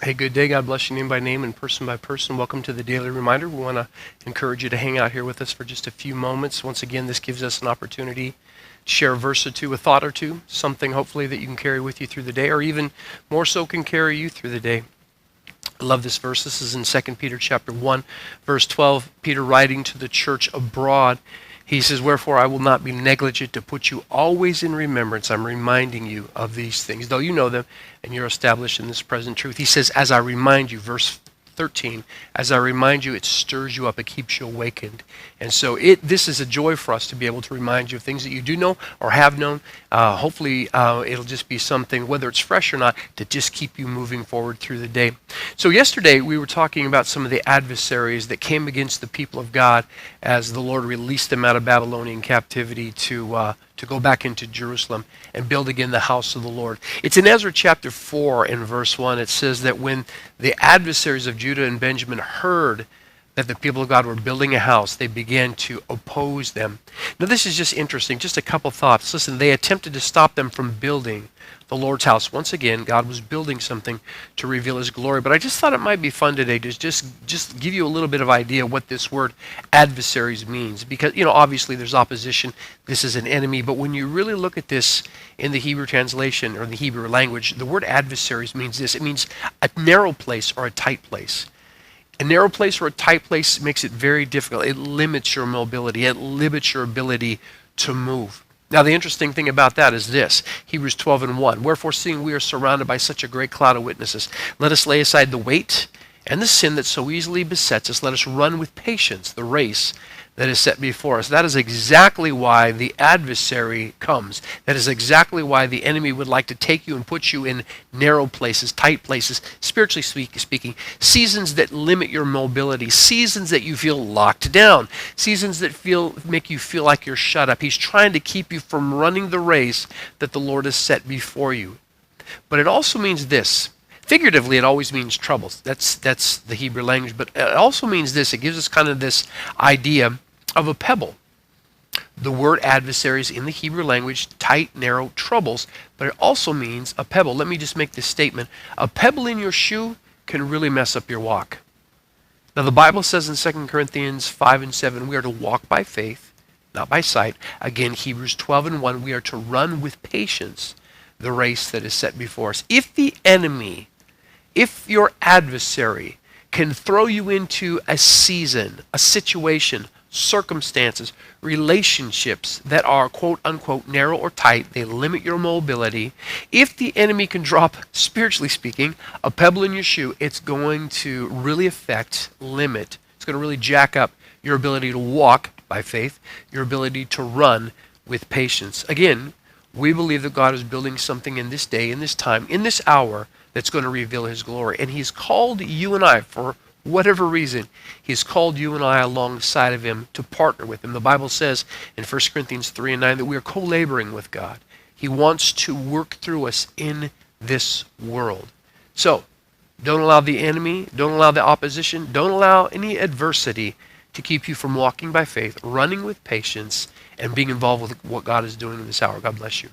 Hey, good day. God bless you name by name and person by person. Welcome to the Daily Reminder. We want to encourage you to hang out here with us for just a few moments. Once again, this gives us an opportunity to share a verse or two, a thought or two, something hopefully that you can carry with you through the day, or even more so can carry you through the day. I love this verse. This is in 2 Peter chapter 1, verse 12. Peter writing to the church abroad. He says, "Wherefore I will not be negligent to put you always in remembrance." I'm reminding you of these things, though you know them and you're established in this present truth. He says, "As I remind you," verse 13, "as I remind you, it stirs you up, it keeps you awakened." And so this is a joy for us to be able to remind you of things that you do know or have known. Hopefully it'll just be something, whether it's fresh or not, to just keep you moving forward through the day. So yesterday we were talking about some of the adversaries that came against the people of God as the Lord released them out of Babylonian captivity to go back into Jerusalem and build again the house of the Lord. It's in Ezra chapter 4 and verse 1. It says that when the adversaries of Judah and Benjamin heard that the people of God were building a house, they began to oppose them. Now this is just interesting, just a couple thoughts. Listen, they attempted to stop them from building the Lord's house. Once again, God was building something to reveal His glory. But I just thought it might be fun today to just give you a little bit of idea what this word adversaries means. Because, obviously there's opposition. This is an enemy. But when you really look at this in the Hebrew translation or the Hebrew language, the word adversaries means this. It means a narrow place or a tight place. A narrow place or a tight place makes it very difficult. It limits your mobility. It limits your ability to move. Now, the interesting thing about that is this, Hebrews 12 and 1. "Wherefore, seeing we are surrounded by such a great cloud of witnesses, let us lay aside the weight and the sin that so easily besets us. Let us run with patience the race that is set before us." That is exactly why the adversary comes. That is exactly why the enemy would like to take you and put you in narrow places, tight places, spiritually speaking, seasons that limit your mobility, seasons that you feel locked down, seasons that make you feel like you're shut up. He's trying to keep you from running the race that the Lord has set before you. But it also means this. Figuratively, it always means troubles. That's the Hebrew language. But it also means this. It gives us kind of this idea of a pebble. The word adversaries in the Hebrew language, tight, narrow, troubles, but it also means a pebble. Let me just make this statement. A pebble in your shoe can really mess up your walk. Now, the Bible says in 2 Corinthians 5 and 7, we are to walk by faith, not by sight. Again, Hebrews 12 and 1, we are to run with patience the race that is set before us. If your adversary can throw you into a season, a situation, circumstances, relationships that are quote unquote narrow or tight, they limit your mobility. If the enemy can drop, spiritually speaking, a pebble in your shoe, it's going to really limit, it's going to really jack up your ability to walk by faith, your ability to run with patience. Again, we believe that God is building something in this day, in this time, in this hour that's going to reveal His glory. And He's called you and I, for whatever reason, He's called you and I alongside of Him to partner with Him. The Bible says in 1 Corinthians 3 and 9 that we are co-laboring with God. He wants to work through us in this world. So, don't allow the enemy, don't allow the opposition, don't allow any adversity to keep you from walking by faith, running with patience, and being involved with what God is doing in this hour. God bless you.